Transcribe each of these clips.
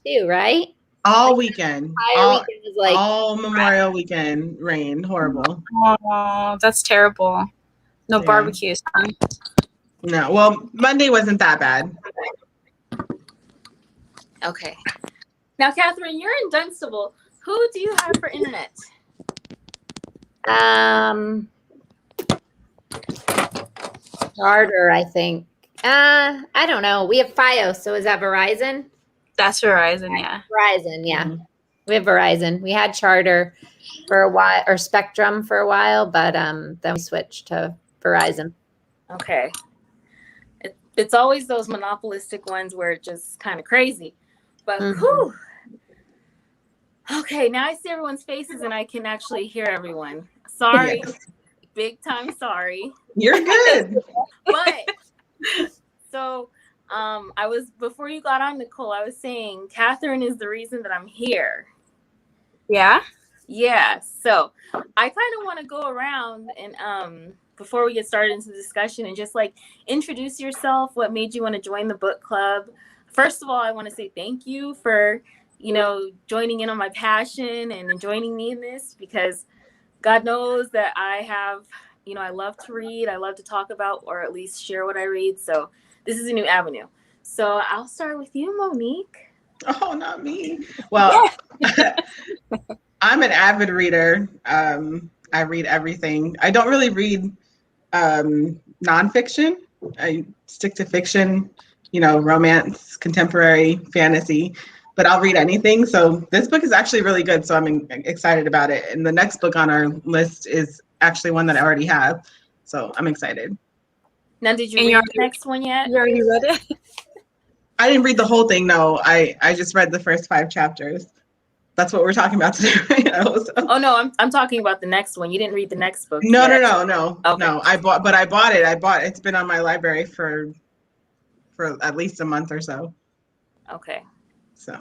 too, right? All weekend. Entire weekend was like all Memorial weekend rain. Horrible. Oh, that's terrible. No barbecues, huh? No. Well, Monday wasn't that bad. Okay. Now, Catherine, you're in Dunstable. Who do you have for internet? Charter, I think. I don't know. We have FiOS, so is that Verizon? That's Verizon, yeah. Verizon, yeah. We have Verizon. We had Charter for a while, or Spectrum for a while, but then we switched to Verizon. Okay. It's always those monopolistic ones where it's just kind of crazy. But whew. Okay, now I see everyone's faces and I can actually hear everyone. Sorry. Yes. Big time sorry. You're good. But so before you got on, Nicole, I was saying Catherine is the reason that I'm here. Yeah? Yeah. So I kind of want to go around and before we get started into the discussion and just like introduce yourself, what made you want to join the book club. First of all, I want to say thank you for, joining in on my passion and joining me in this, because God knows that I have, I love to read. I love to talk about, or at least share what I read. So this is a new avenue. So I'll start with you, Monique. Oh, not me. Well, I'm an avid reader. I read everything. I don't really read nonfiction. I stick to fiction, romance, contemporary, fantasy, but I'll read anything. So this book is actually really good. So I'm excited about it. And the next book on our list is actually one that I already have. So I'm excited. Now, did you read the next one yet? You already read it? I didn't read the whole thing. No, I just read the first 5 chapters. That's what we're talking about today, right? Oh no, I'm talking about the next one. You didn't read the next book. No. Okay. No. I bought it. It's been on my library for at least a month or so. Okay. So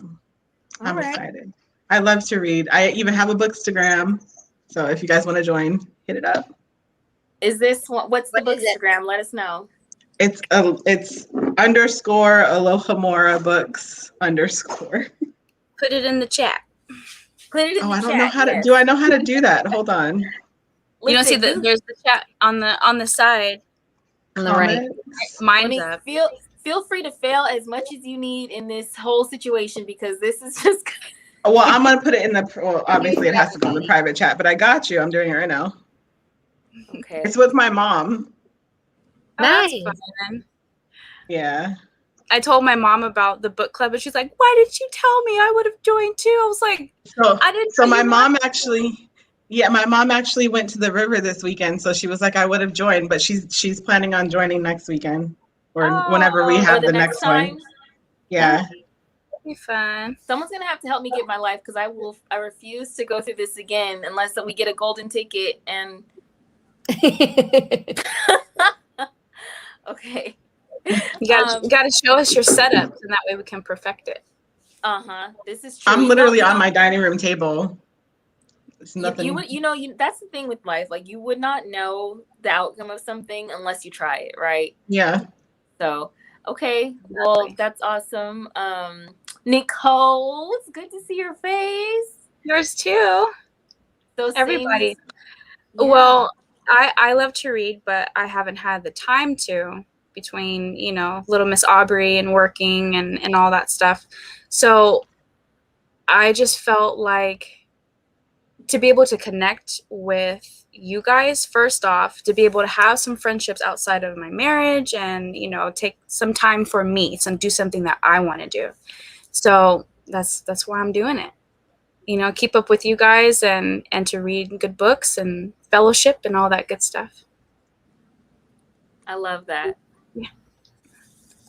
I'm excited. I love to read. I even have a Bookstagram. So if you guys want to join, hit it up. Is this what's the Bookstagram? Let us know. It's _ Alohomora books _ Put it in the chat. Put it in the I chat. don't know how to. Do I know how to do that? Hold on. You don't see there's the chat on the side. On the right. Mine's up. Feel free to fail as much as you need in this whole situation, because this is just. Well, I'm gonna put it in the. Well, obviously it has to go in the private chat, but I got you. I'm doing it right now. Okay. It's with my mom. Nice. Yeah. I told my mom about the book club, and she's like, "Why didn't you tell me? I would have joined too." I was like, "I didn't." So my mom actually went to the river this weekend, so she was like, "I would have joined," but she's planning on joining next weekend or whenever we have the next one. Yeah. That'd be fun. Someone's gonna have to help me get my life, because I refuse to go through this again unless that we get a golden ticket and. Okay. You gotta show us your setup, and that way we can perfect it. This is true. I'm literally on my dining room table. It's nothing. That's the thing with life. Like, you would not know the outcome of something unless you try it, right? Yeah. So, okay. Well, that's awesome. Nicole, it's good to see your face. Yours too. So everybody. Yeah. Well, I love to read, but I haven't had the time to, between, little Miss Aubrey and working and all that stuff. So I just felt like to be able to connect with you guys, first off, to be able to have some friendships outside of my marriage and, take some time for me, do something that I want to do. So that's why I'm doing it. Keep up with you guys and to read good books and fellowship and all that good stuff. I love that. Yeah.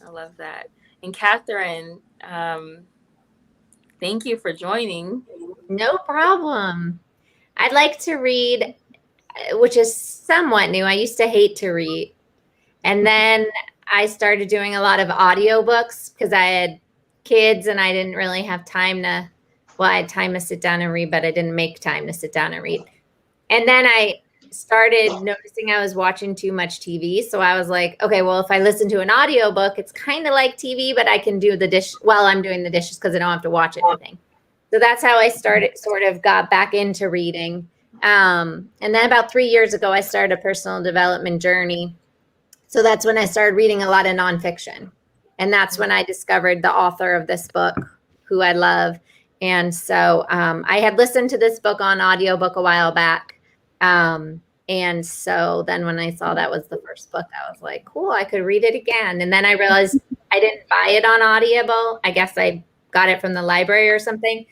I love that. And Catherine, thank you for joining. No problem. I'd like to read, which is somewhat new. I used to hate to read. And then I started doing a lot of audiobooks because I had kids and I didn't really have time to, I had time to sit down and read, but I didn't make time to sit down and read. And then I started noticing I was watching too much TV. So I was like, okay, well, if I listen to an audiobook, it's kind of like TV, but I can do the dish while I'm doing the dishes because I don't have to watch anything. So that's how I started, sort of got back into reading. And then about 3 years ago, I started a personal development journey. So that's when I started reading a lot of nonfiction. And that's when I discovered the author of this book, who I love. And so I had listened to this book on audiobook a while back. And so then when I saw that was the first book, I was like, cool, I could read it again. And then I realized I didn't buy it on Audible. I guess I got it from the library or something.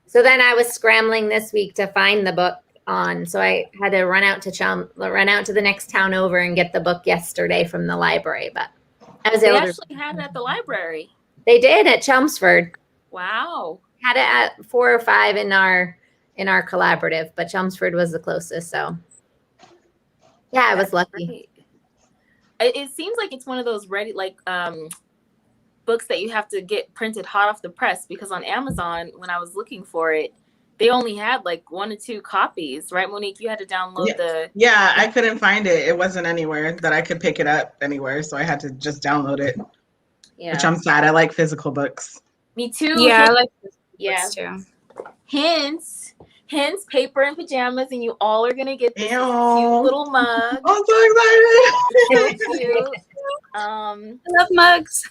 So then I was scrambling this week to find the book on. So I had to run out to the next town over and get the book yesterday from the library. But I was able They to. actually had it at the library. They did at Chelmsford. Wow. Had it at 4 or 5 in our collaborative, but Chelmsford was the closest. So yeah, I was lucky. Great. It seems like it's one of those ready books that you have to get printed hot off the press, because on Amazon, when I was looking for it, they only had like 1 or 2 copies, right, Monique? You had to download the. Yeah, I couldn't find it. It wasn't anywhere that I could pick it up anywhere, so I had to just download it. Yeah. Which I'm sad. I like physical books. Me too. Yeah, I like this Yeah. too. Hence, paper and pajamas, and you all are gonna get this Ew. cute little mug. I'm so excited. So cute. I love mugs.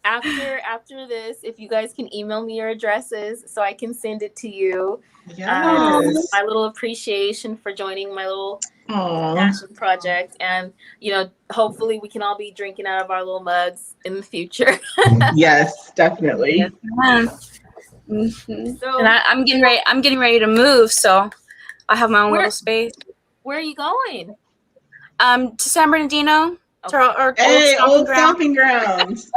After this, if you guys can email me your addresses so I can send it to you. Yes. My little appreciation for joining my little Aw. passion project, and hopefully we can all be drinking out of our little mugs in the future. Yes, definitely. Yes, ma'am. Mhm. So, And I'm getting ready to move, so I have my own Where- little space. where are you going? To San Bernardino, to our Hey, old old stomping stomping grounds.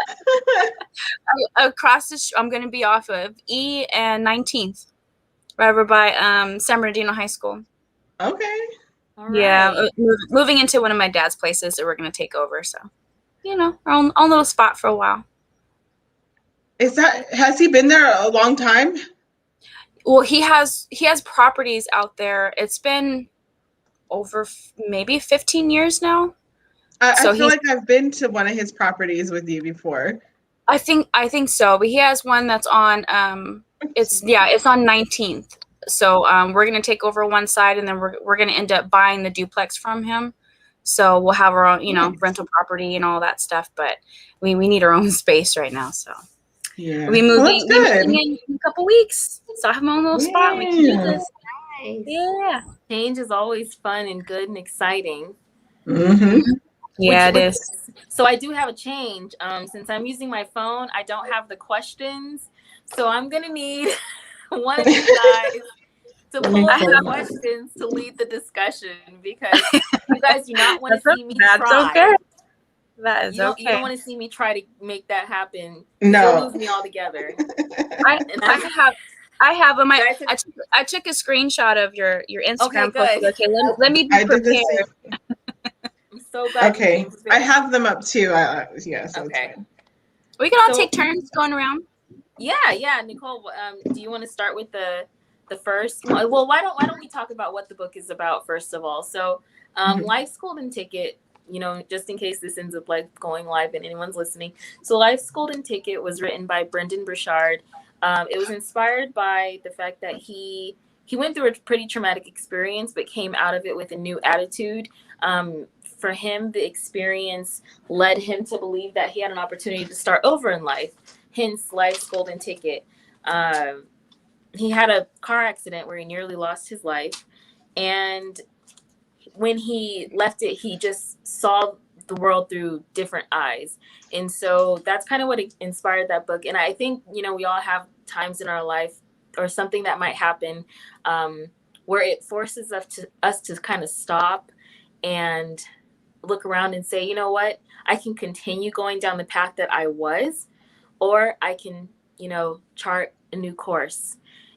across the. I'm going to be off of E and 19th, right over by San Bernardino High School. Okay. All Yeah, right. moving into one of my dad's places that we're going to take over. So, our own little spot for a while. Has he been there a long time? Well, he has properties out there. It's been over maybe 15 years now. I So feel like I've been to one of his properties with you before. I think so. But he has one that's on it's on 19th. So we're gonna take over one side, and then we're gonna end up buying the duplex from him. So we'll have our own, rental property and all that stuff. But we need our own space right now. So Yeah. we Well, moving that's good. in a couple weeks. So I have my own little spot. We can do Yeah. this. Nice. Yeah. Change is always fun and good and exciting. Mm-hmm. Yeah, Which- it is. So I do have a change. Since I'm using my phone, I don't have the questions. So I'm gonna need one of you guys to pull I the have- questions to lead the discussion, because you guys do not want to see me That's try. okay. That is You don't okay. want to see me try to make that happen. No. You'll lose me altogether. I have them. Guys, I took a screenshot of your Instagram Okay, post. good. Okay, let me be I did the prepared. same. I'm so glad. Okay. you came to I this. have them up too. Yeah, so it's Okay. fine. We can all So- take turns going around. Yeah, Nicole. Do you want to start with the first? Well, why don't we talk about what the book is about first of all? So, Mhm. Life's Golden Ticket. Just in case this ends up like going live and anyone's listening. So, Life's Golden Ticket was written by Brendan Burchard. It was inspired by the fact that he went through a pretty traumatic experience, but came out of it with a new attitude. For him, the experience led him to believe that he had an opportunity to start over in life. Hence, Life's Golden Ticket. He had a car accident where he nearly lost his life, and when he left it, he just saw the world through different eyes. And so that's kind of what inspired that book. And I think, we all have times in our life or something that might happen where it forces us to kind of stop and look around and say, you know what, I can continue going down the path that I was, or I can, chart a new course.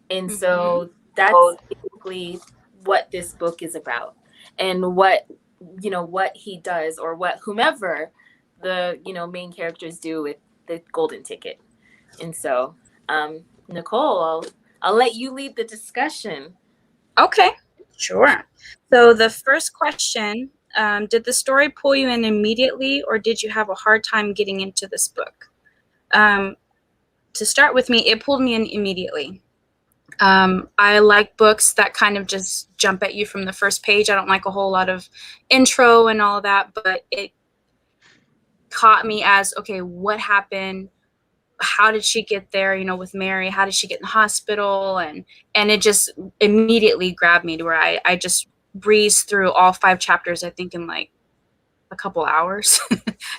And so that's basically what this book is about, and what he does, or what whomever the main characters do with the golden ticket. And so Nicole, I'll let you lead the discussion. Okay, Sure. So the first question, did the story pull you in immediately, or did you have a hard time getting into this book? To start with me, it pulled me in immediately. I like books that kind of just jump at you from the first page. I don't like a whole lot of intro and all that, but it caught me as, okay, what happened? How did she get there, with Mary? How did she get in the hospital? And it just immediately grabbed me to where I just breezed through all 5 chapters, I think, in like a couple hours,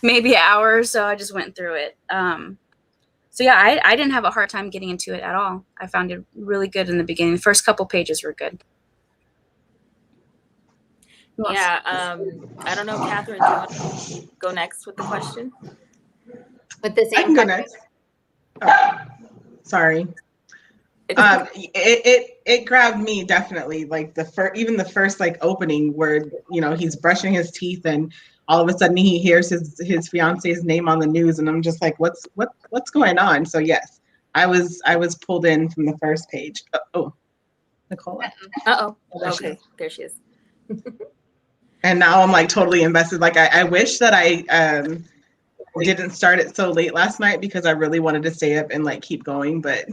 maybe an hour or so. I just went through it. So yeah, I didn't have a hard time getting into it at all. I found it really good in the beginning. The first couple pages were good. Yeah, I don't know, Catherine, do you want to go next with the question? With the I same can go question? next. Oh, sorry. It grabbed me definitely, like even the first like opening where he's brushing his teeth and all of a sudden he hears his fiance's name on the news, and I'm just like, what's going on? So yes, I was pulled in from the first page. Nicola. Okay, there she is. And now I'm like totally invested. Like I wish that I didn't start it so late last night, because I really wanted to stay up and like keep going, but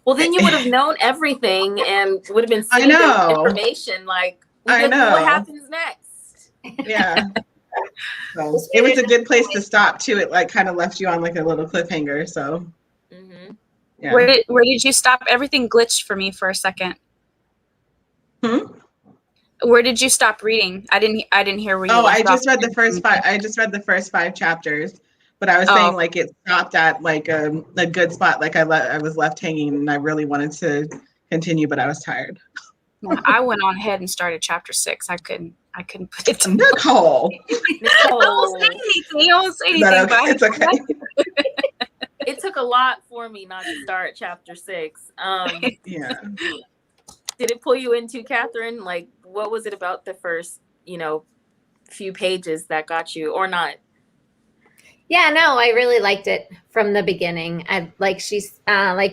well, then you would have known everything and would have been sitting there with information. Like, I know what happens next. Yeah. So it was a good place to stop too. It like kind of left you on like a little cliffhanger. So yeah. Where did you stop? Everything glitched for me for a second. Where did you stop reading? I didn't hear where you I just read the first 5. I just read the first 5 chapters, but I was saying like it stopped at like a good spot. Like I was left hanging, and I really wanted to continue, but I was tired. I went on ahead and started chapter 6. I couldn't put it down. Nicole. Don't say anything. Okay? It's okay. It took a lot for me not to start chapter 6. Yeah. Did it pull you into, Catherine? Like, what was it about the first, few pages that got you, or not? Yeah, no, I really liked it from the beginning. Like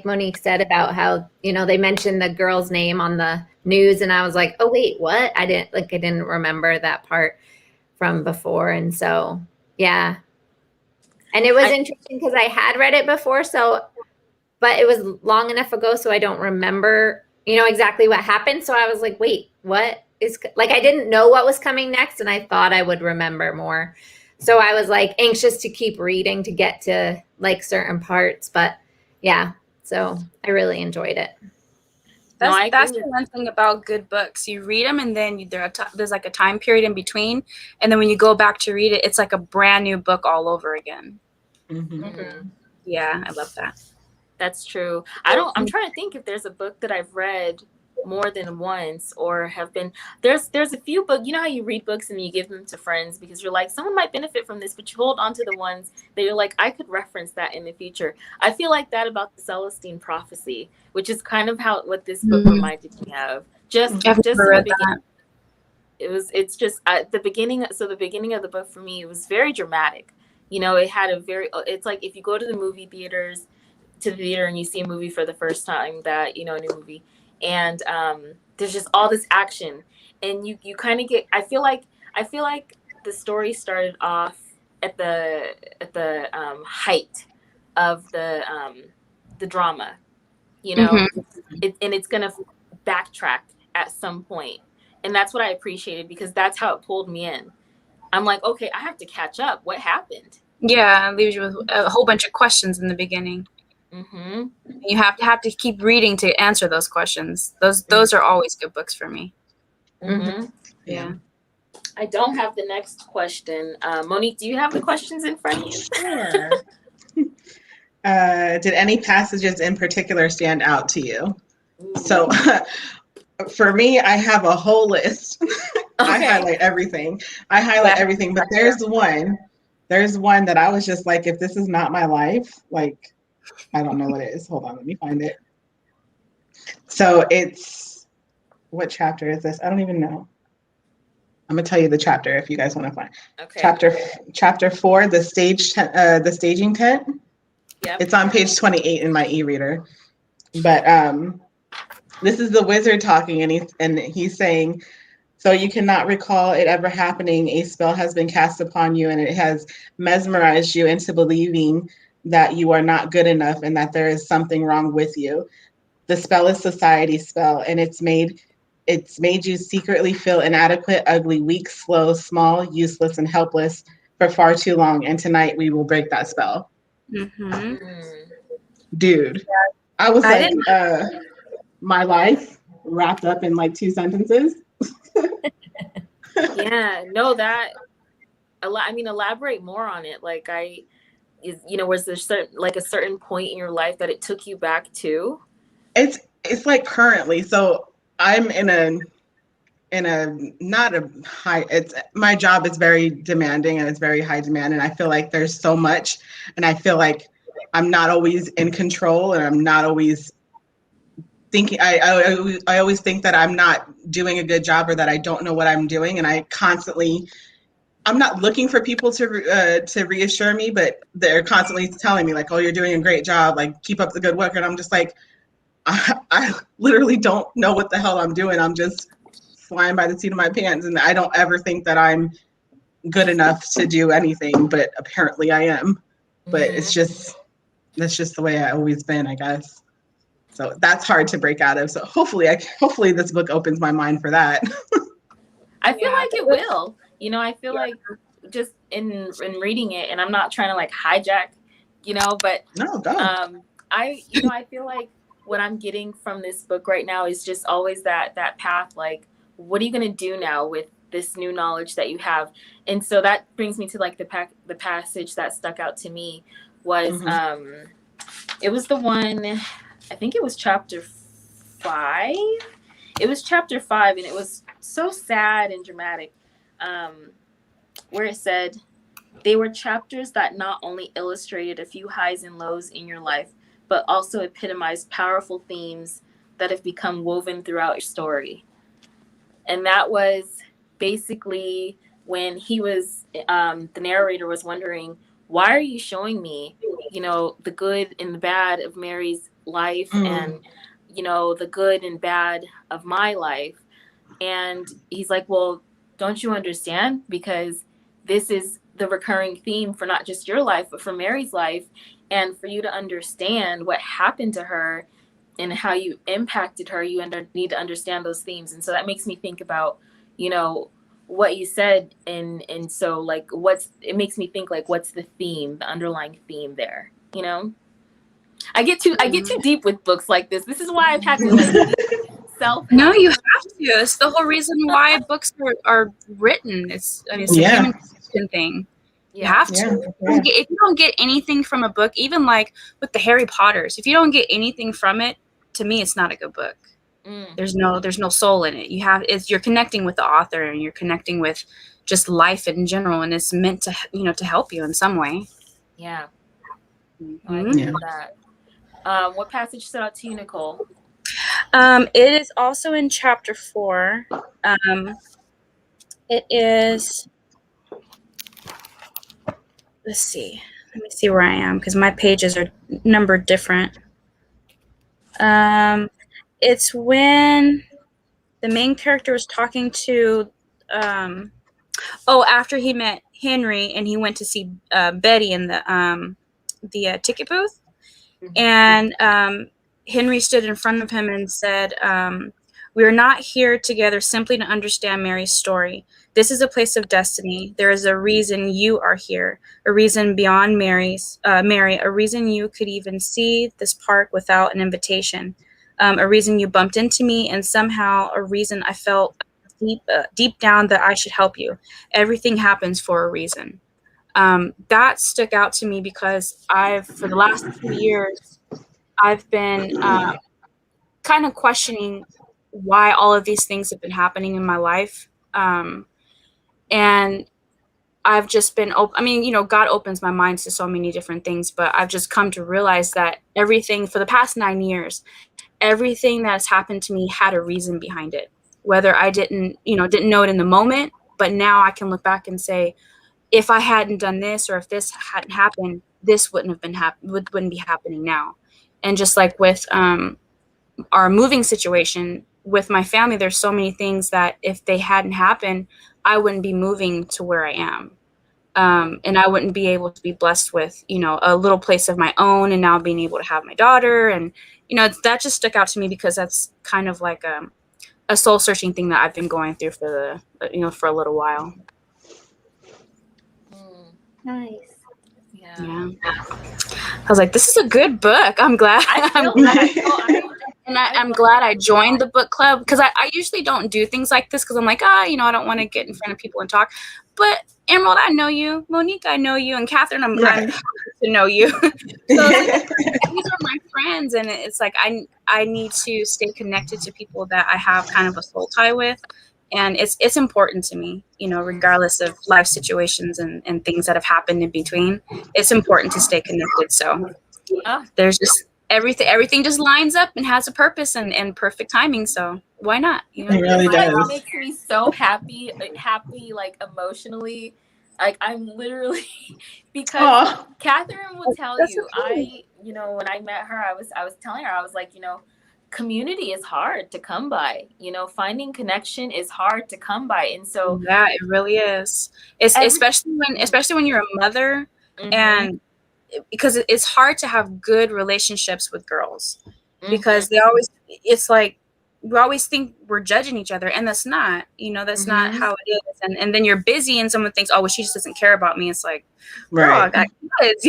Monique said about how, they mentioned the girl's name on the news, and I was like, oh wait, what? I didn't remember that part from before. And so, yeah. And it was interesting because I had read it before, but it was long enough ago, so I don't remember, exactly what happened. So I was like, wait, what is, like, I didn't know what was coming next, and I thought I would remember more. So I was like anxious to keep reading to get to like certain parts, but yeah, so I really enjoyed it. That's the one thing about good books. You read them, and then there's like a time period in between, and then when you go back to read it, it's like a brand new book all over again. Yeah, I love that. That's true. I'm trying to think if there's a book that I've read more than once, or have been, there's a few books, how you read books and you give them to friends because you're like, someone might benefit from this, but you hold on to the ones that you're like, I could reference that in the future. I feel like that about the Celestine Prophecy, which is kind of what this book reminded me of. Just in the beginning. It's just at the beginning. So the beginning of the book for me, it was very dramatic. It had it's like if you go to the theater and you see a movie for the first time, that, a new movie, and there's just all this action, and you kind of get, I feel like the story started off at the height of the drama, and it's gonna backtrack at some point, and that's what I appreciated, because that's how it pulled me in. I'm like, okay, I have to catch up. What happened? Yeah, it leaves you with a whole bunch of questions in the beginning. You have to keep reading to answer those questions. Those are always good books for me. Yeah. I don't have the next question. Monique, do you have the questions in front of you? Sure. Did any passages in particular stand out to you? So for me, I have a whole list. Okay. I highlight everything, but there's one that I was just like, if this is not my life, like, I don't know what it is. Hold on, let me find it. So it's, what chapter is this? I don't even know. I'm gonna tell you the chapter if you guys want to find. Okay. Chapter 4, the staging tent. Yep. It's on page 28 in my e-reader. But This is the wizard talking, and he's saying, so you cannot recall it ever happening. A spell has been cast upon you, and it has mesmerized you into believing that you are not good enough and that there is something wrong with you. The spell is society's spell, and it's made you secretly feel inadequate, ugly, weak, slow, small, useless, and helpless for far too long. And tonight we will break that spell. Mm-hmm. Dude, I was I like, my life wrapped up in like 2 sentences. Yeah, no, that I mean, elaborate more on it. Like, was there a certain point in your life that it took you back to? It's like currently. So I'm in a not a high, it's my job is very demanding and it's very high demand, and I feel like there's so much, and I feel like I'm not always in control, and I'm not always thinking, I always think that I'm not doing a good job or that I don't know what I'm doing, and I'm not looking for people to reassure me, but they're constantly telling me like, oh, you're doing a great job, like keep up the good work, and I'm just like, I literally don't know what the hell I'm doing. I'm just flying by the seat of my pants, and I don't ever think that I'm good enough to do anything, but apparently I am. But that's just the way I've always been, I guess. So that's hard to break out of. So hopefully this book opens my mind for that. I feel like it will. I feel like just in reading it, and I'm not trying to like hijack, but No, don't. I feel like what I'm getting from this book right now is just always that path. Like, what are you going to do now with this new knowledge that you have? And so that brings me to like the passage that stuck out to me was, it was the one, I think it was chapter 5. It was chapter 5, and it was so sad and dramatic, where it said, they were chapters that not only illustrated a few highs and lows in your life, but also epitomized powerful themes that have become woven throughout your story. And that was basically when he was, the narrator was wondering, why are you showing me, the good and the bad of Mary's life, and, the good and bad of my life? And he's like, well, don't you understand? Because this is the recurring theme for not just your life, but for Mary's life. And for you to understand what happened to her and how you impacted her, you need to understand those themes. And so that makes me think about, what you said. And so like, it makes me think like, what's the theme, the underlying theme there, I get too deep with books like this. This is why I've had to like self. No, you have to. It's the whole reason why books are written. It's a human thing. You have to. If you don't get anything from a book, even like with the Harry Potters, if you don't get anything from it, to me, it's not a good book. There's no soul in it. You're connecting with the author, and you're connecting with just life in general, and it's meant to to help you in some way. Yeah. I agree with that. What passage stood out to you, Nicole? It is also in chapter 4. It is. Let's see. Let me see where I am, because my pages are numbered different. It's when the main character was talking to, after he met Henry and he went to see Betty in the ticket booth, and Henry stood in front of him and said, we are not here together simply to understand Mary's story. This is a place of destiny. There is a reason you are here, a reason beyond Mary, a reason you could even see this park without an invitation, a reason you bumped into me, and somehow a reason I felt deep down that I should help you. Everything happens for a reason. That stuck out to me because for the last 2 years, I've been kind of questioning why all of these things have been happening in my life. And I've just been, God opens my mind to so many different things, but I've just come to realize that everything for the past 9 years, everything that's happened to me had a reason behind it. Whether I didn't know it in the moment, but now I can look back and say, if I hadn't done this, or if this hadn't happened, this wouldn't be happening now. And just like with our moving situation with my family, there's so many things that if they hadn't happened, I wouldn't be moving to where I am. And I wouldn't be able to be blessed with, you know, a little place of my own, and now being able to have my daughter. And, you know, that just stuck out to me because that's kind of like a soul searching thing that I've been going through for for a little while. Nice. Yeah. I was like, this is a good book. I'm glad. I'm glad I joined the book club, because I usually don't do things like this because I'm like, I don't want to get in front of people and talk. But Emerald, I know you. Monique, I know you. And Catherine, I'm happy to know you. So these are my friends, and it's like I need to stay connected to people that I have kind of a soul tie with. And it's important to me, regardless of life situations and things that have happened in between. It's important to stay connected. So there's just everything just lines up and has a purpose and perfect timing. So why not? It really does. It makes me so happy, like emotionally. Like I'm literally because Catherine will tell you, when I met her, I was telling her, I was like, community is hard to come by. Finding connection is hard to come by. And so yeah, it really is. It's especially when you're a mother, and because it's hard to have good relationships with girls, because it's like we always think we're judging each other, and that's not, that's not how it is. And then you're busy and someone thinks, oh, well, she just doesn't care about me. It's like, girl, I got kids,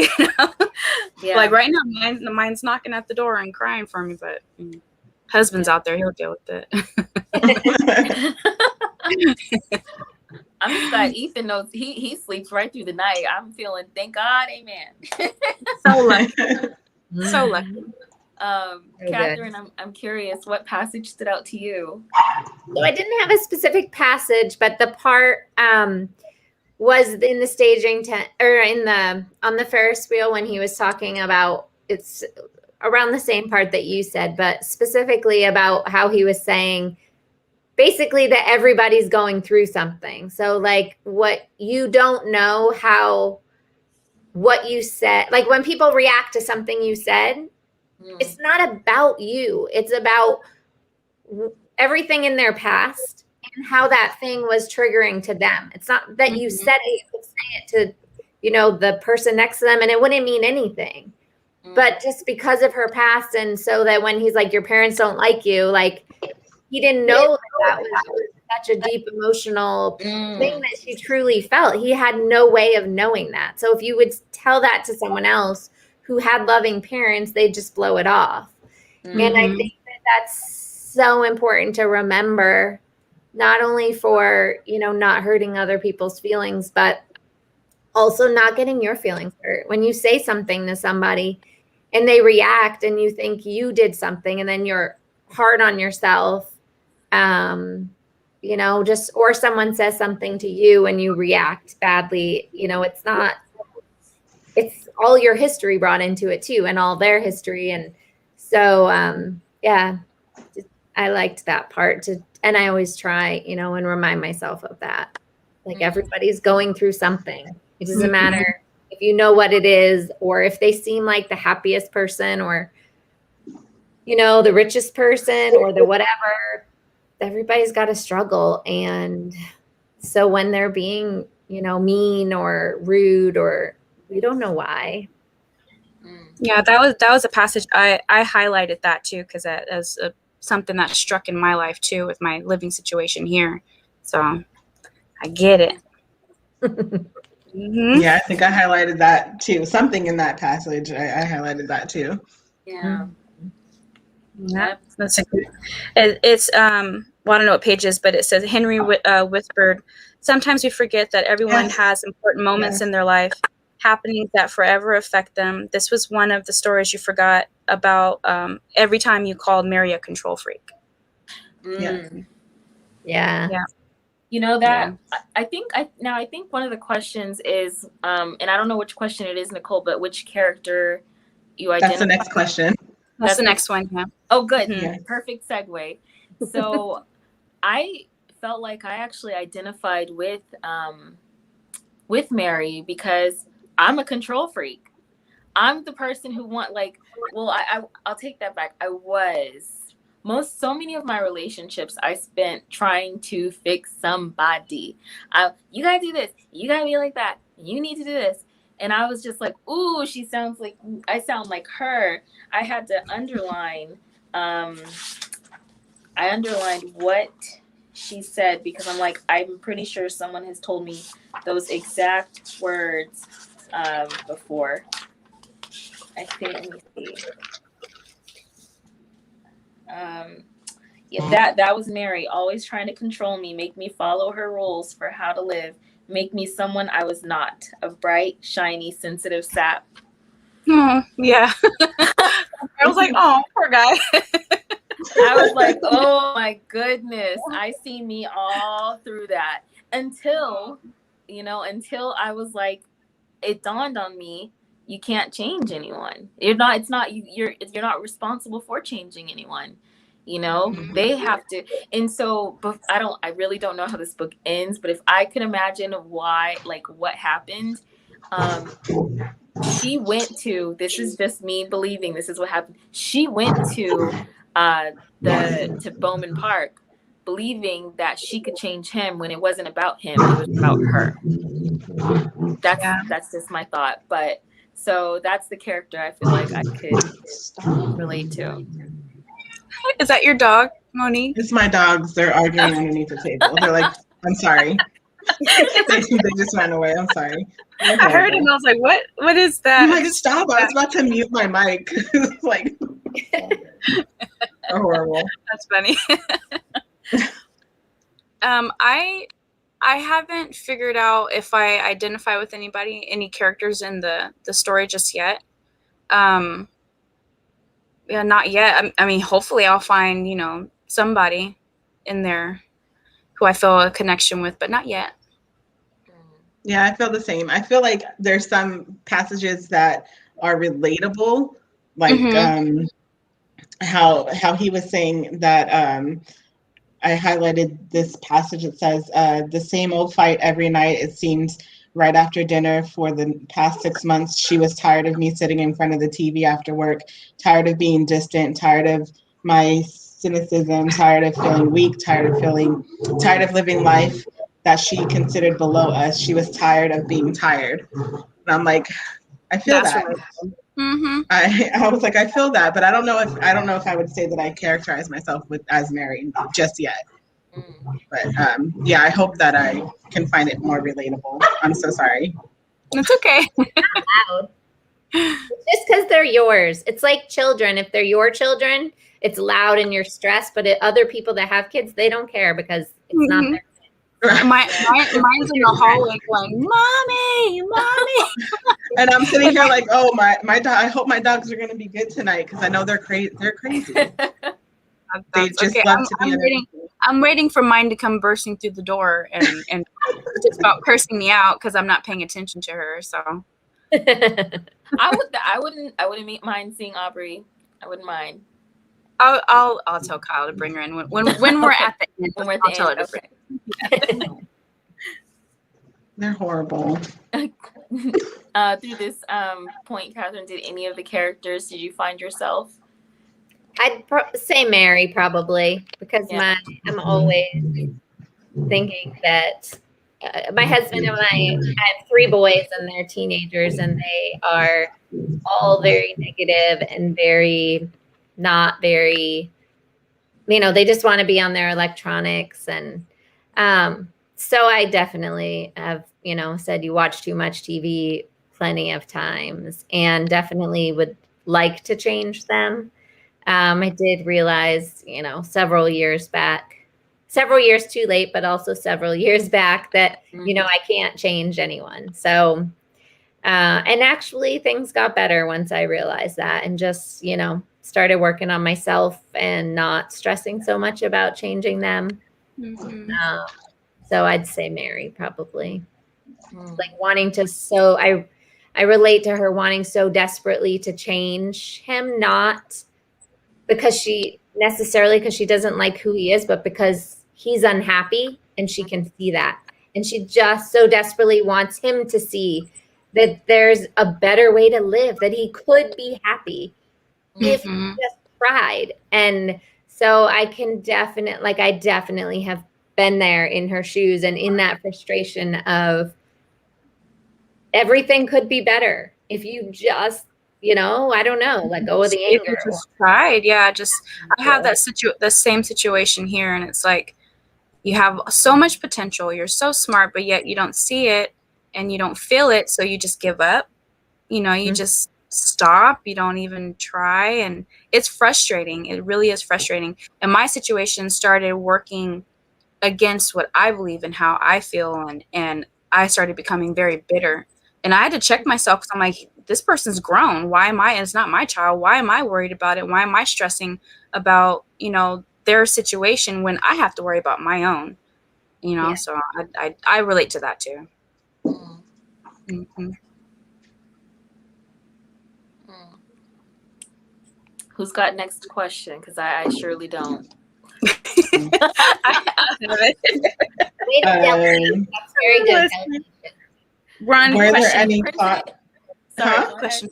Like right now, mine's knocking at the door and crying for me, but husband's out there, he'll deal with it. I'm just glad Ethan knows he sleeps right through the night. I'm feeling, thank God, amen. So lucky. So lucky. Catherine, I'm curious, what passage stood out to you? So I didn't have a specific passage, but the part was in the staging tent, or on the Ferris wheel, when he was talking about, it's around the same part that you said, but specifically about how he was saying basically that everybody's going through something. So like what you don't know, what you said, like when people react to something you said, it's not about you. It's about everything in their past and how that thing was triggering to them. It's not that you said it, you could say it to, the person next to them, and it wouldn't mean anything. But just because of her past, and so that when he's like, your parents don't like you, like he didn't know that was such a deep emotional thing that she truly felt. He had no way of knowing that. So if you would tell that to someone else who had loving parents, they'd just blow it off. And I think that's so important to remember, not only for, not hurting other people's feelings, but also not getting your feelings hurt. When you say something to somebody and they react and you think you did something, and then you're hard on yourself, or someone says something to you and you react badly, it's all your history brought into it too, and all their history. And so, I liked that part and I always try, and remind myself of that. Like everybody's going through something. It doesn't matter if you know what it is, or if they seem like the happiest person, or, the richest person, or the whatever. Everybody's got to struggle. And so when they're being, mean or rude, or we don't know why. Yeah, that was a passage I highlighted that too, because that is something that struck in my life too with my living situation here. So I get it. Yeah, I think I highlighted that too. Something in that passage, I highlighted that too. Yeah. Yeah, that's a good. It's well, I don't know what page it is, but it says Henry whispered, "Sometimes we forget that everyone has important moments in their life, happenings that forever affect them. This was one of the stories you forgot about every time you called Mary a control freak." Yeah. I think one of the questions is, and I don't know which question it is, Nicole, but which character you identify. That's the next question. That's the next one. Yeah. Oh, good. Perfect segue. So I felt like I actually identified with Mary, because I'm a control freak. I'm the person who I'll take that back. I was. so many of my relationships I spent trying to fix somebody. You gotta do this. You gotta be like that. You need to do this. And I was just like, ooh, I sound like her. I had to underline, I underlined what she said because I'm like, I'm pretty sure someone has told me those exact words before. I think, let me see. Yeah, that was Mary, always trying to control me, make me follow her rules for how to live, make me someone I was not, a bright, shiny, sensitive sap. Oh, yeah. I was like, oh, poor guy. I was like, oh my goodness, I see me all through that until I was like, it dawned on me, you can't change anyone. You're not responsible for changing anyone. They have to. And so, but I really don't know how this book ends, but if I could imagine what happened, she went to, this is just me believing this is what happened. She went to Bowman Park believing that she could change him when it wasn't about him, it was about her. That's just my thought. But so that's the character I feel like I could relate to. Is that your dog, Monique? It's my dogs. They're arguing underneath the table. They're like, I'm sorry. they just ran away. I'm sorry. I heard it and I was like, what is that? I'm like, stop. I was about to mute my mic. It's like, horrible. That's funny. I haven't figured out if I identify with any characters in the story just yet. Yeah, not yet. I mean, hopefully I'll find, somebody in there who I feel a connection with, but not yet. Yeah, I feel the same. I feel like there's some passages that are relatable, like how he was saying that I highlighted this passage that says, the same old fight every night, it seems. Right after dinner for the past 6 months, she was tired of me sitting in front of the TV after work, tired of being distant, tired of my cynicism, tired of feeling weak, tired of living life that she considered below us. She was tired of being tired. And I'm like, I feel that. Mm-hmm. I was like, I feel that, but I don't know if I would say that I characterize myself as Mary just yet. But yeah, I hope that I can find it more relatable. I'm so sorry. It's okay. Loud. Just because they're yours. It's like children. If they're your children, it's loud and you're stressed. But other people that have kids, they don't care because it's not their kids. Mine's in the hallway going, mommy. And I'm sitting here like, oh, my dog. I hope my dogs are gonna be good tonight because I know they're crazy. They're crazy. They just okay. love to be. I'm waiting for mine to come bursting through the door and just about cursing me out because I'm not paying attention to her. So I wouldn't mind seeing Aubrey. I wouldn't mind. I'll tell Kyle to bring her in when we're Okay. at the end. When we're at I'll the tell end. her to bring. They're horrible. Through this point, Catherine, did you find yourself? I'd say Mary probably because I'm always thinking that my husband and I have 3 boys and they're teenagers and they are all very negative and not very, they just want to be on their electronics. And so I definitely have, said you watch too much TV plenty of times and definitely would like to change them. I did realize, several years too late, but also several years back that, I can't change anyone. So, and actually things got better once I realized that and just, started working on myself and not stressing so much about changing them. Mm-hmm. So I'd say Mary probably. Like wanting to, I relate to her wanting so desperately to change him, not because she doesn't like who he is, but because he's unhappy and she can see that. And she just so desperately wants him to see that there's a better way to live, that he could be happy if he just tried. And So I can I definitely have been there in her shoes and in that frustration of everything could be better if you just, I don't know, let go of the If you anger. just tried, yeah, I have the same situation here, and it's like you have so much potential, you're so smart, but yet you don't see it and you don't feel it, so you just give up. You just stop, you don't even try, and it's frustrating. It really is frustrating. And my situation started working against what I believe and how I feel, and I started becoming very bitter. And I had to check myself because I'm like, this person's grown. Why am I? It's not my child. Why am I worried about it? Why am I stressing about their situation when I have to worry about my own? Yeah. So I relate to that too. Mm. Mm-hmm. Mm. Who's got next question? Because I surely don't. I have it. That's very good. Ron, Were there question. any plot? Sorry, Huh? go Question.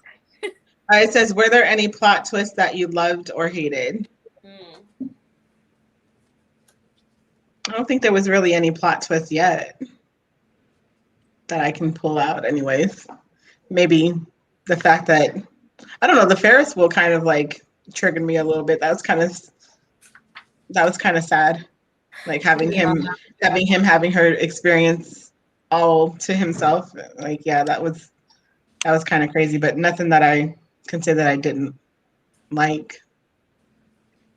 It says, were there any plot twists that you loved or hated? Mm. I don't think there was really any plot twist yet that I can pull out anyways. Maybe the fact that, I don't know, the Ferris wheel kind of like triggered me a little bit. That was kind of sad. Like having having her experience all to himself. Like, yeah, that was kind of crazy, but nothing that I can say that I didn't like.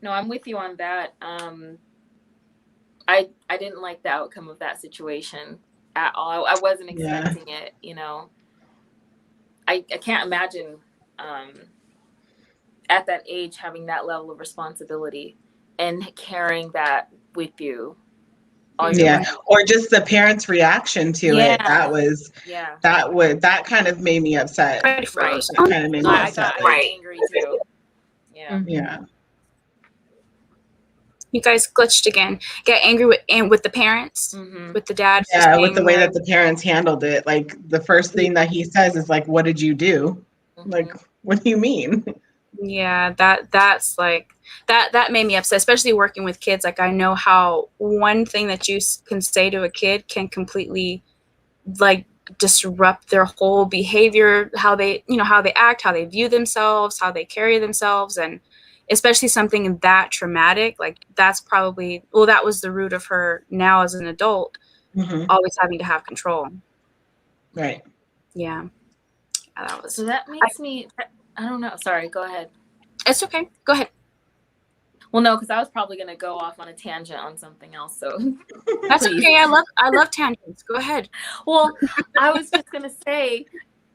No, I'm with you on that. I didn't like the outcome of that situation at all. I wasn't expecting it. I can't imagine at that age having that level of responsibility and carrying that with you all your life. Or just the parents' reaction to it. That kind of made me upset. Right. That kind of made me upset. I got angry too. Yeah. Yeah. You guys glitched again. Get angry with the parents, with the dad. Yeah, with the way that the parents handled it. Like the first thing that he says is like, "What did you do?" Like, what do you mean? Yeah, that's like that made me upset, especially working with kids. Like I know how one thing that you can say to a kid can completely like disrupt their whole behavior, how they act, how they view themselves, how they carry themselves, and especially something that traumatic. Like that's probably that was the root of her now as an adult, always having to have control. Right. Yeah. That was. So that makes me. I don't know. Sorry. Go ahead. It's okay. Go ahead. Well, no, because I was probably going to go off on a tangent on something else. So that's okay. I love tangents. Go ahead. Well, I was just going to say,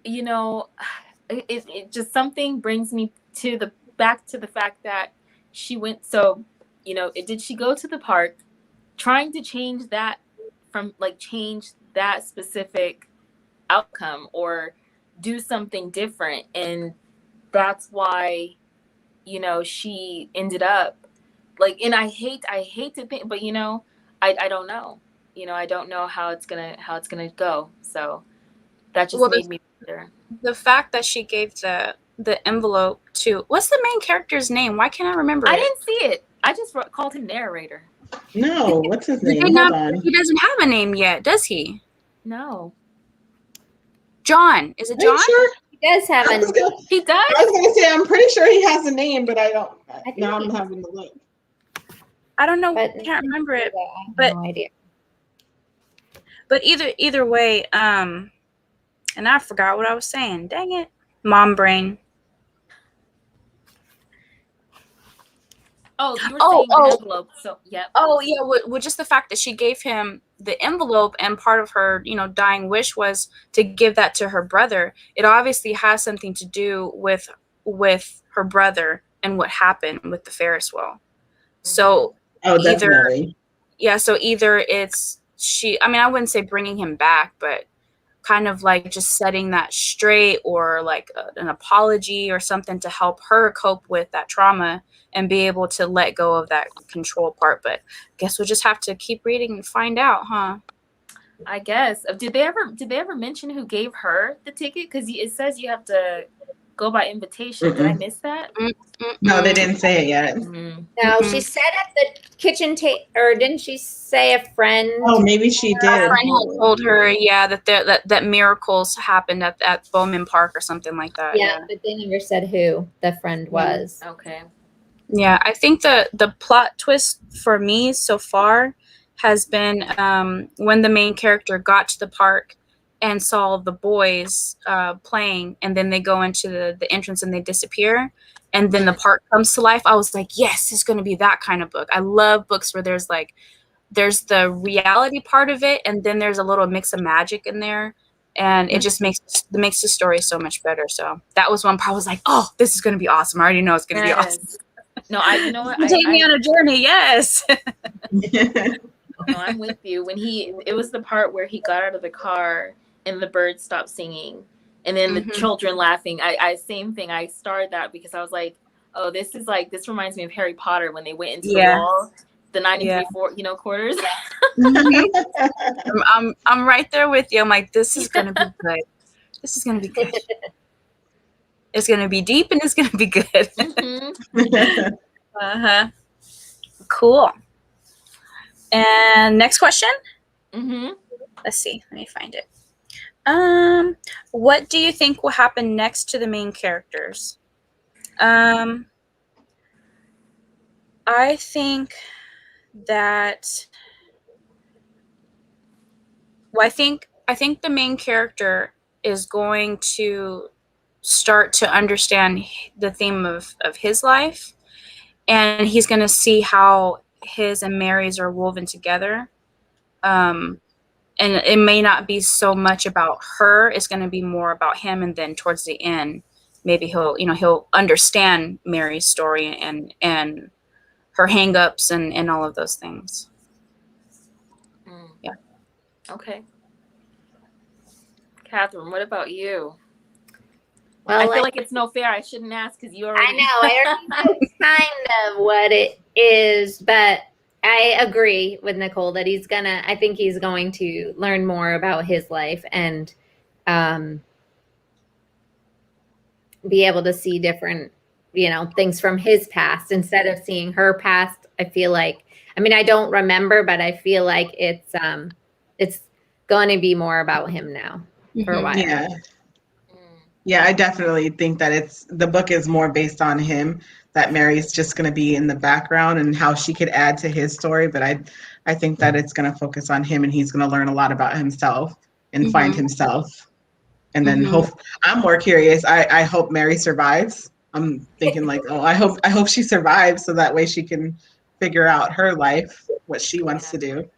it just something brings me back to the fact that she went. So, did she go to the park trying to change that change that specific outcome or do something different? And that's why, she ended up and I hate to think, but I don't know. I don't know how it's gonna go. So that just made me wonder. The fact that she gave the envelope to what's the main character's name? Why can't I remember? I didn't see it. I just called him narrator. No, what's his name? Hold on. He doesn't have a name yet, does he? No. John. Is it John? Are you sure? He does have a name. He does? I was gonna say I'm pretty sure he has a name, but I don't. Now I'm having to look. I don't know. I can't remember it. But no idea. But either way, and I forgot what I was saying. Dang it, mom brain. Oh, you were saying the envelope. So yeah. Oh yeah, with just the fact that she gave him the envelope, and part of her, dying wish was to give that to her brother. It obviously has something to do with her brother and what happened with the Ferris wheel. So definitely. So either it's I wouldn't say bringing him back, but kind of like just setting that straight, or like an apology or something to help her cope with that trauma and be able to let go of that control part. But I guess we'll just have to keep reading and find out, huh? I guess. Did they ever mention who gave her the ticket? Because it says you have to go by invitation. Did I miss that? No, they didn't say it yet. No, she said at the kitchen table, or didn't she say a friend? Oh, maybe she did. A friend had told her, that miracles happened at Bowman Park or something like that. Yeah, but they never said who the friend was. Okay. Yeah, I think the plot twist for me so far has been when the main character got to the park and saw the boys playing, and then they go into the entrance and they disappear, and then the park comes to life. I was like, yes, it's going to be that kind of book. I love books where there's the reality part of it, and then there's a little mix of magic in there, and it just makes the story so much better. So that was one part I was like, oh, this is going to be awesome. I already know it's going to be awesome. No, you know what? Take me on a journey, yes. No, I'm with you. When it was the part where he got out of the car and the birds stopped singing, and then the children laughing. Same thing. I started that because I was like, oh, this reminds me of Harry Potter when they went into the wall, the 93 quarters. I'm right there with you. I'm like, this is gonna be good. This is gonna be good. It's gonna be deep and it's gonna be good. Cool. And next question. Let's see. Let me find it. What do you think will happen next to the main characters? I think that. Well, I think the main character is going to start to understand the theme of his life, and he's going to see how his and Mary's are woven together. And it may not be so much about her. It's going to be more about him. And then towards the end, maybe he'll understand Mary's story and her hangups and all of those things. Yeah. Okay. Catherine, what about you? Well, I feel like it's no fair. I shouldn't ask because you already. I already know kind of what it is, but I agree with Nicole that I think he's going to learn more about his life and be able to see different, things from his past instead of seeing her past. I feel like, I don't remember, but I feel like it's going to be more about him now for a while. Yeah. Yeah, I definitely think that the book is more based on him, that Mary's just going to be in the background and how she could add to his story. But I think that it's going to focus on him, and he's going to learn a lot about himself and find himself. And then I'm more curious. I hope Mary survives. I'm thinking like, oh, I hope she survives so that way she can figure out her life, what she wants to do.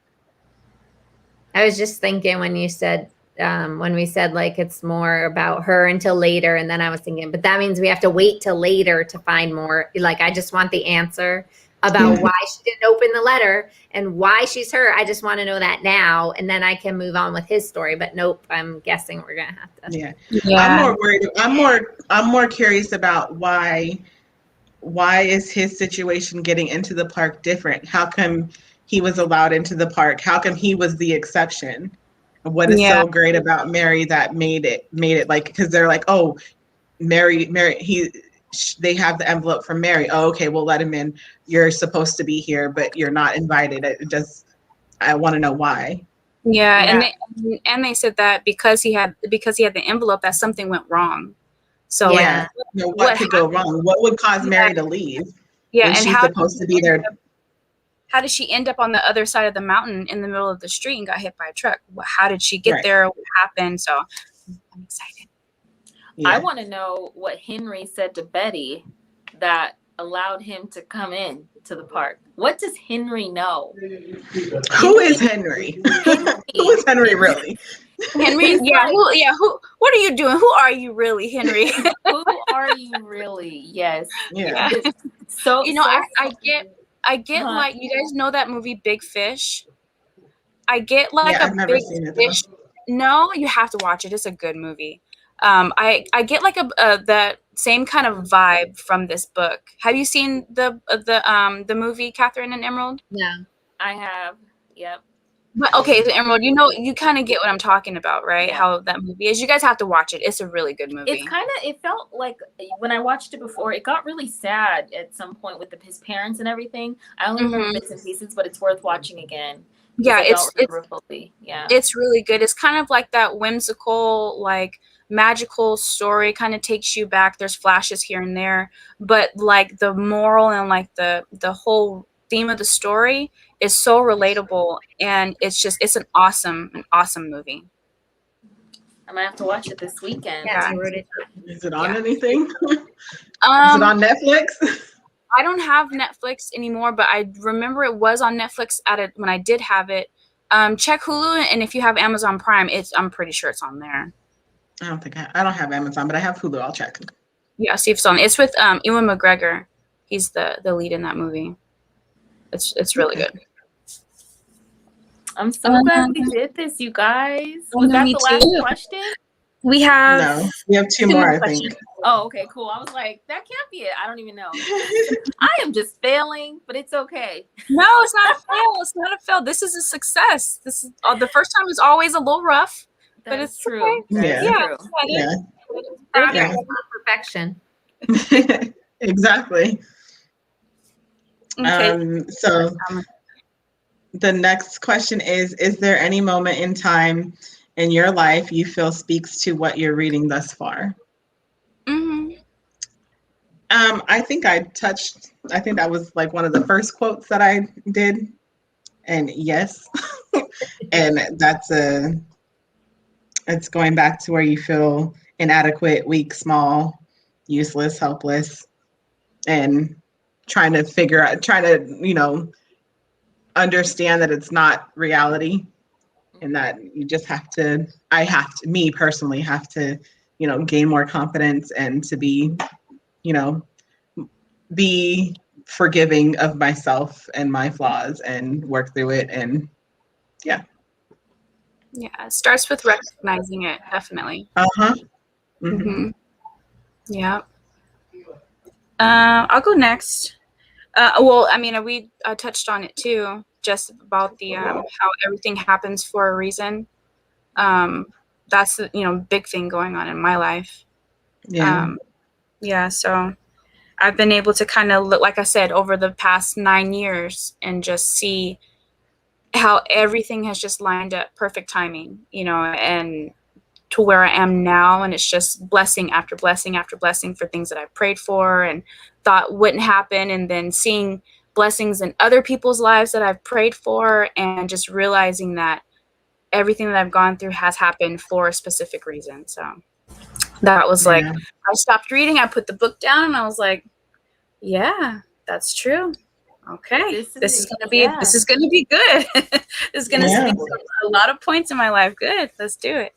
I was just thinking when you said, when we said like it's more about her until later, and then I was thinking, but that means we have to wait till later to find more. Like, I just want the answer about why she didn't open the letter and why she's her. I just want to know that now, and then I can move on with his story. But nope, I'm guessing we're gonna have to. Yeah. I'm more worried. I'm more curious about why is his situation getting into the park different? How come he was allowed into the park? How come he was the exception? What is so great about Mary that made it like, because they're like, oh, Mary, they have the envelope from Mary. Oh, okay, we'll let him in. You're supposed to be here, but you're not invited. I want to know why. Yeah. And they said that because he had the envelope, that something went wrong. So what could go wrong? What would cause Mary to leave? Yeah, and she's supposed to be there. How did she end up on the other side of the mountain in the middle of the street and got hit by a truck? How did she get there? What happened? So I'm excited. Yeah. I want to know what Henry said to Betty that allowed him to come in to the park. What does Henry know? Who is Henry? Who is Henry really? Henry? Who? What are you doing? Who are you really, Henry? Who are you really? Yes. Yeah. So I get like, you guys know that movie Big Fish? I get like I've never seen it, fish. No, you have to watch it. It's a good movie. I get like that same kind of vibe from this book. Have you seen the movie Catherine and Emerald? Yeah, I have. Yep. But okay, so Emerald, you kind of get what I'm talking about, right? How that movie is. You guys have to watch it. It's a really good movie. It's it felt like when I watched it before, it got really sad at some point with his parents and everything. I only remember bits and pieces, but it's worth watching again. Yeah, it's really good. It's kind of like that whimsical, like magical story, kind of takes you back. There's flashes here and there, but like the moral and like the whole theme of the story is so relatable, and it's an awesome movie. I might have to watch it this weekend. Yeah. Is it on anything? Is it on Netflix? I don't have Netflix anymore, but I remember it was on Netflix when I did have it. Check Hulu, and if you have Amazon Prime, I'm pretty sure it's on there. I don't have Amazon, but I have Hulu. I'll check. Yeah, see if it's on. It's with Ewan McGregor. He's the lead in that movie. It's really good. I'm so glad we did this, you guys. Was that the last question? We have we have two more, I think. Oh, okay, cool. I was like, that can't be it. I don't even know. I am just failing, but it's okay. No, it's not a fail. It's not a fail. This is a success. This is the first time is always a little rough, but it's true. Okay. Yeah. Perfection. Exactly. Okay. So the next question is there any moment in time in your life you feel speaks to what you're reading thus far? I think that was like one of the first quotes that I did. And yes. And it's going back to where you feel inadequate, weak, small, useless, helpless, and trying to understand that it's not reality, and that you just me personally have to, gain more confidence and to be forgiving of myself and my flaws and work through it. And yeah. Yeah, it starts with recognizing it, definitely. Yeah. I'll go next. Well, I mean, we touched on it too, just about the how everything happens for a reason. That's the big thing going on in my life. Yeah. Yeah. So I've been able to kind of look, like I said, over the past 9 years, and just see how everything has just lined up, perfect timing, and to where I am now. And it's just blessing after blessing after blessing for things that I've prayed for and thought wouldn't happen. And then seeing blessings in other people's lives that I've prayed for, and just realizing that everything that I've gone through has happened for a specific reason. So that was like, I stopped reading, I put the book down, and I was like, yeah, that's true. Okay, this is gonna be good. This is gonna speak to a lot of points in my life. Good, let's do it.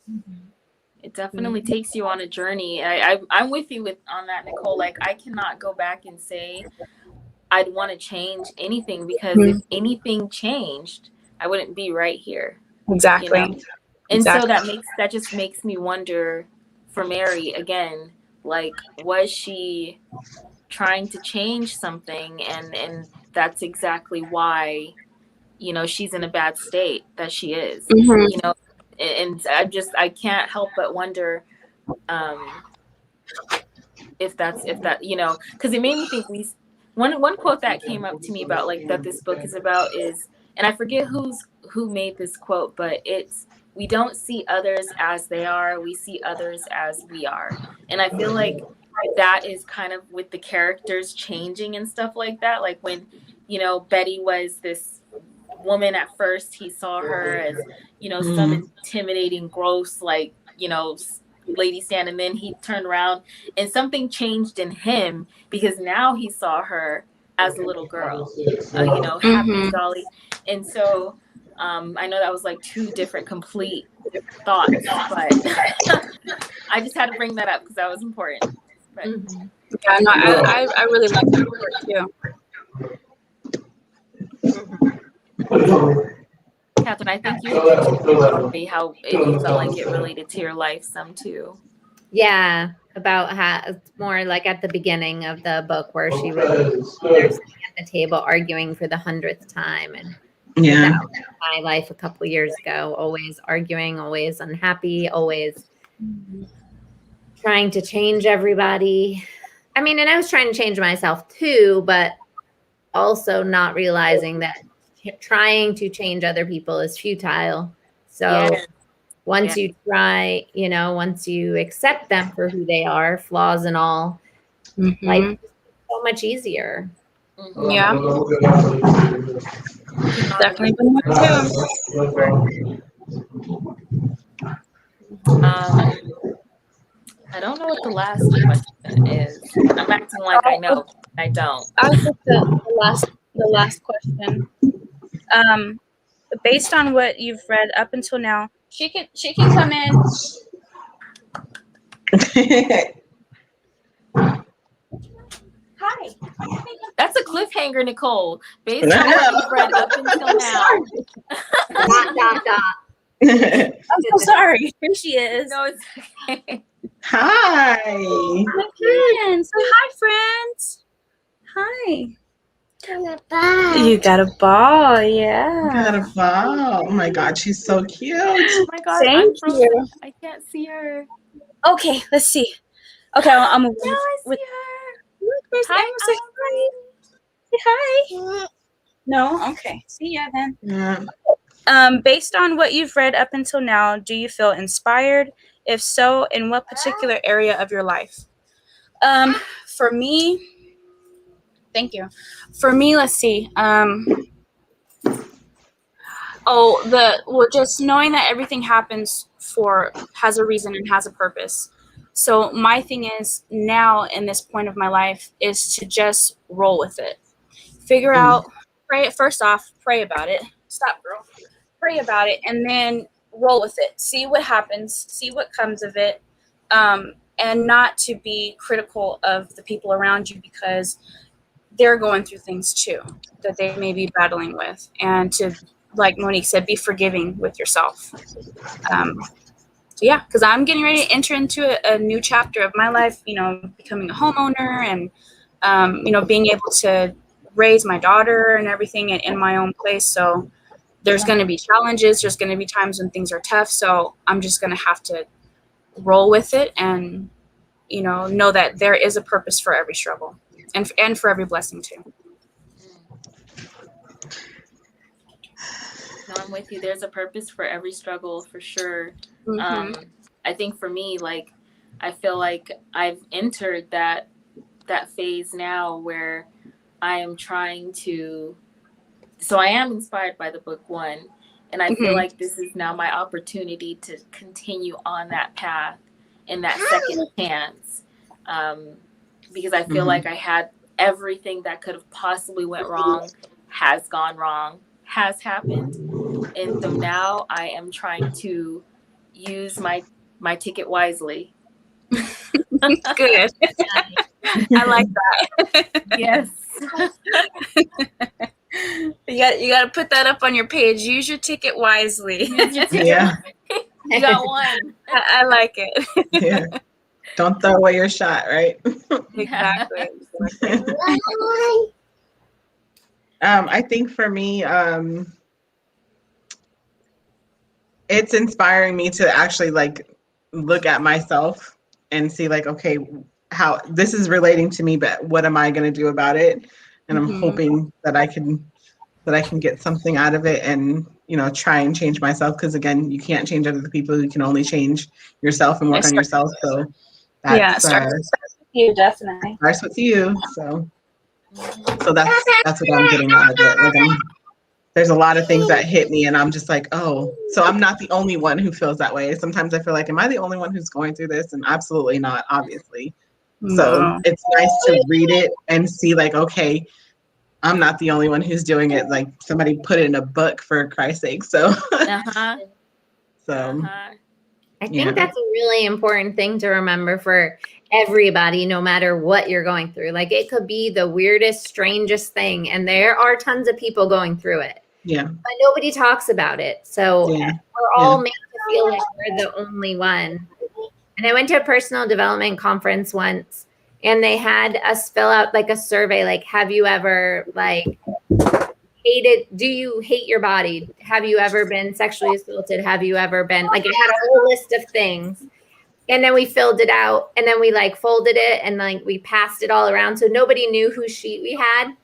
It definitely takes you on a journey. I'm with you on that, Nicole. Like, I cannot go back and say I'd want to change anything, because if anything changed, I wouldn't be right here. Exactly. And so that just makes me wonder for Mary again, like, was she trying to change something, and that's exactly why she's in a bad state that she is. And I can't help but wonder if that because it made me think. One quote that came up to me about like that this book is about is, and I forget who made this quote, but it's, we don't see others as they are, we see others as we are. And I feel like that is kind of with the characters changing and stuff like that. Like when, Betty was this woman at first, he saw her as, some intimidating, gross, like, lady stand, and then he turned around and something changed in him, because now he saw her as a little girl, happy and jolly. And so I know that was like two different complete thoughts, but I just had to bring that up because that was important. But, yeah, no, I really like that part too. Catherine, I think you mentioned how you felt like it related to your life some too. Yeah, about how it's more like at the beginning of the book where she was sitting at the table arguing for the 100th time, and Yeah. That was my life a couple years ago. Always arguing, always unhappy, always trying to change everybody. I mean, and I was trying to change myself too, but also not realizing that trying to change other people is futile. So Yes. once you try, once you accept them for who they are, flaws and all, life is so much easier. Yeah, definitely been there too. I don't know what the last question is. I'm acting like I know. I don't. I'll get the last question. Based on what you've read up until now, she can come in. Hi. That's a cliffhanger, Nicole. Based on what you've read up until now. I'm so sorry. Here she is. No, it's okay. Hi. My friends. Say hi, friends. Hi. You got a ball, yeah. Got a ball. Oh my God, she's so cute. Oh my God, Thank I'm frozen. you. I can't see her. Okay, let's see. Okay, I'm No, I see her. Look, there's Hi, Emma. Say hi. Say hi. No? Okay. See ya then. Yeah. Based on what you've read up until now, do you feel inspired? If so, in what particular area of your life? For me, thank you. For me, let's see. Just knowing that everything has a reason and has a purpose. So my thing is now in this point of my life is to just roll with it. Figure out, pray about it. Stop, girl. Pray about it and then roll with it. See what happens, see what comes of it. And not to be critical of the people around you because they're going through things too that they may be battling with. And to, like Monique said, be forgiving with yourself. Because I'm getting ready to enter into a new chapter of my life, becoming a homeowner and, being able to raise my daughter and everything in my own place. So there's going to be challenges. There's going to be times when things are tough. So I'm just going to have to roll with it and, know that there is a purpose for every struggle and for every blessing too. No, I'm with you. There's a purpose for every struggle for sure. I think for me, like, I feel like I've entered that phase now where I am trying to, so I am inspired by the book one, and I feel like this is now my opportunity to continue on that path and that second chance, because I feel like I had everything that could have possibly went wrong, has gone wrong, has happened, and so now I am trying to use my ticket wisely. Good. I like that. Yes. You got to put that up on your page. Use your ticket wisely. Yeah. You got one. I like it. Yeah. Don't throw away your shot, right? Exactly. I think for me, it's inspiring me to actually like look at myself and see like, okay, how this is relating to me, but what am I going to do about it? And I'm hoping that I can get something out of it and, try and change myself. Because again, you can't change other people. You can only change yourself and work on yourself. So that's, starts with you, definitely. Starts with you. So that's what I'm getting out of it. Like there's a lot of things that hit me and I'm just like, oh, so I'm not the only one who feels that way. Sometimes I feel like, am I the only one who's going through this? And absolutely not, obviously. So it's nice to read it and see like, okay, I'm not the only one who's doing it. Like somebody put it in a book for Christ's sake. So, I think that's a really important thing to remember for everybody, no matter what you're going through. Like it could be the weirdest, strangest thing. And there are tons of people going through it. Yeah. But nobody talks about it. So we're all made to feel like we're the only one. And I went to a personal development conference once and they had us fill out like a survey, like, have you ever like do you hate your body? Have you ever been sexually assaulted? Have you ever been, like, it had a whole list of things. And then we filled it out, and then we like folded it, and like we passed it all around, so nobody knew whose sheet we had.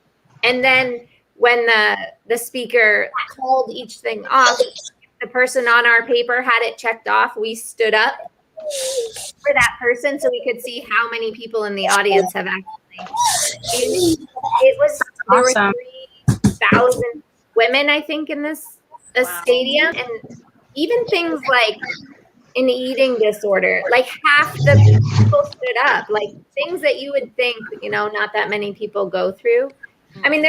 And then when the speaker called each thing off, the person on our paper had it checked off. We stood up for that person so we could see how many people in the audience have actually. It was Awesome. There were 3,000 women, I think, in this stadium, and even things like an eating disorder, like half the people stood up, like things that you would think, not that many people go through. I mean,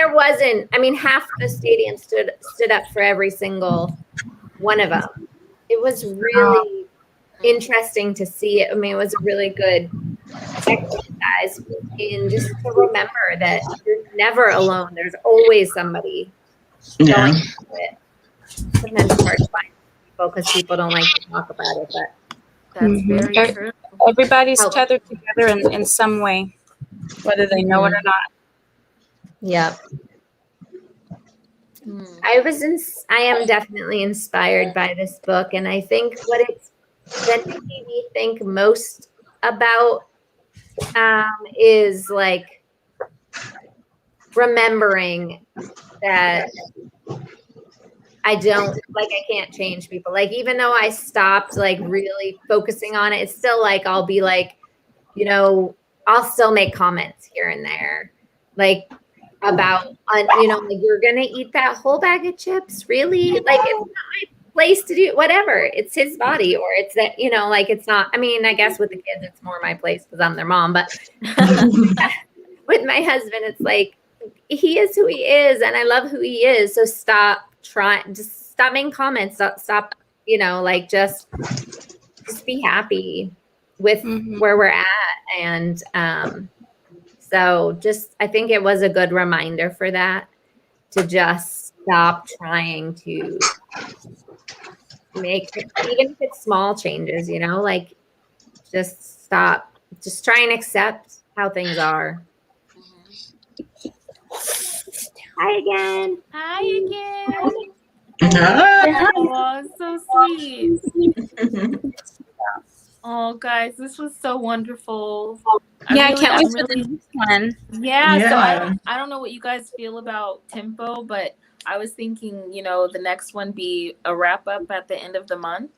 half the stadium stood up for every single one of them. It was really interesting to see it. I mean, it was a really good exercise, and just to remember that you're never alone. There's always somebody going through it. Sometimes it's hard to find people because people don't like to talk about it, but That's very true. Everybody's tethered together in some way, whether they know it or not. yeah. I am definitely inspired by this book, and I think what it's that made me think most about is like remembering that I can't change people. Like, even though I stopped like really focusing on it, it's still like, I'll be like, I'll still make comments here and there, like about, like, you're going to eat that whole bag of chips. Really? Like, it's not my place to do whatever. It's his body, or it's that, like, it's not, I mean, I guess with the kids, it's more my place because I'm their mom, but with my husband, it's like, he is who he is, and I love who he is. So just stop making comments. Stop, like just be happy with where we're at. And so I think it was a good reminder for that, to just stop trying to make, even if it's small changes, like just stop, just try and accept how things are. Hi again. Hi again. Hi. Oh, so sweet. Oh, guys, this was so wonderful. I can't wait for the next one. Yeah. So I don't know what you guys feel about tempo, but I was thinking, the next one be a wrap up at the end of the month,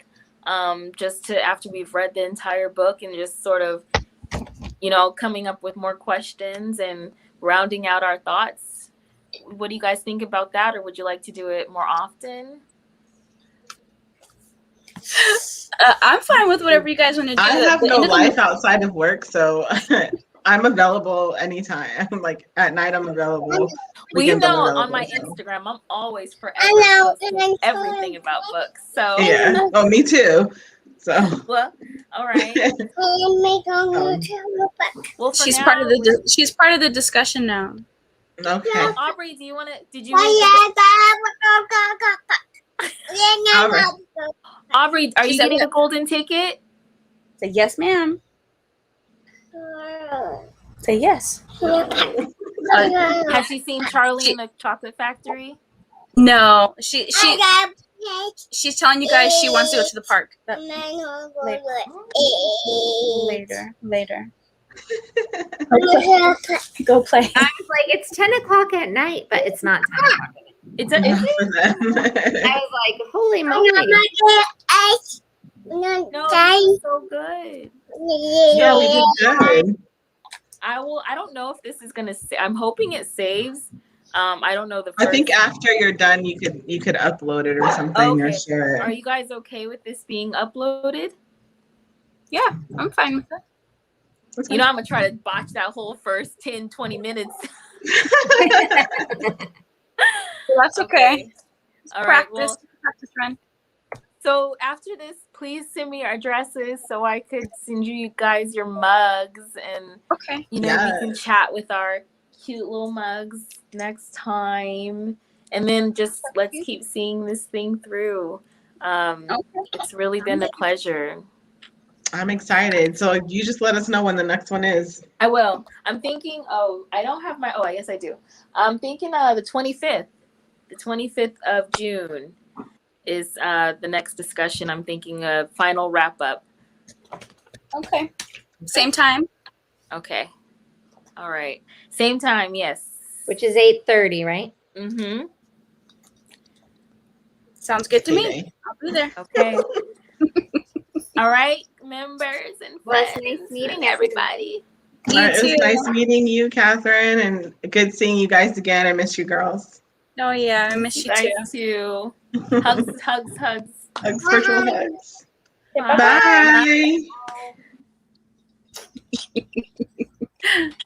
just to, after we've read the entire book, and just sort of, coming up with more questions and rounding out our thoughts. What do you guys think about that, or would you like to do it more often? I'm fine with whatever you guys want to do. I have no life outside of work, so I'm available anytime. Like at night, I'm available. Well, on my Instagram, I'm always forever posting everything about books. So yeah. Oh, me too. So well, all right. Well, she's part of the discussion now. Okay. Yeah, Aubrey, did you? Aubrey, are you getting a golden ticket? Say yes, ma'am. Say yes. Has she seen Charlie in the Chocolate Factory? No, she's telling you guys she wants to go to the park. Later. Go play. I was like, it's 10 o'clock at night, but it's not 10 o'clock at night. Is it? I was like, holy moly. No, it's so good. Yeah, we did good. I don't know if this is gonna. I'm hoping it saves. I don't know the first. I think after you're done, you could upload it or something, or share it. Are you guys okay with this being uploaded? Yeah, I'm fine with that. I'm gonna try to botch that whole first 10-20 minutes. That's okay. All right. Practice run. So after this, please send me your addresses so I could send you guys your mugs, and we can chat with our cute little mugs next time. And then just let's keep seeing this thing through. It's really been a pleasure. I'm excited. So you just let us know when the next one is. I will. I'm thinking, I don't have I guess I do. I'm thinking the 25th. the 25th of June is the next discussion. I'm thinking of final wrap up. Okay. Same time. Okay. All right. Same time, yes. Which is 8:30, right? Mm-hmm. Sounds good to me. Payday. I'll be there. Okay. All right, members and Well, friends. it's nice meeting and everybody. All right, it was too. nice meeting you, Catherine, and good seeing you guys again. I miss you girls. Oh yeah, I miss you too. Guys too. Hugs, hugs, hugs. Hugs, virtual hugs. Bye. Bye.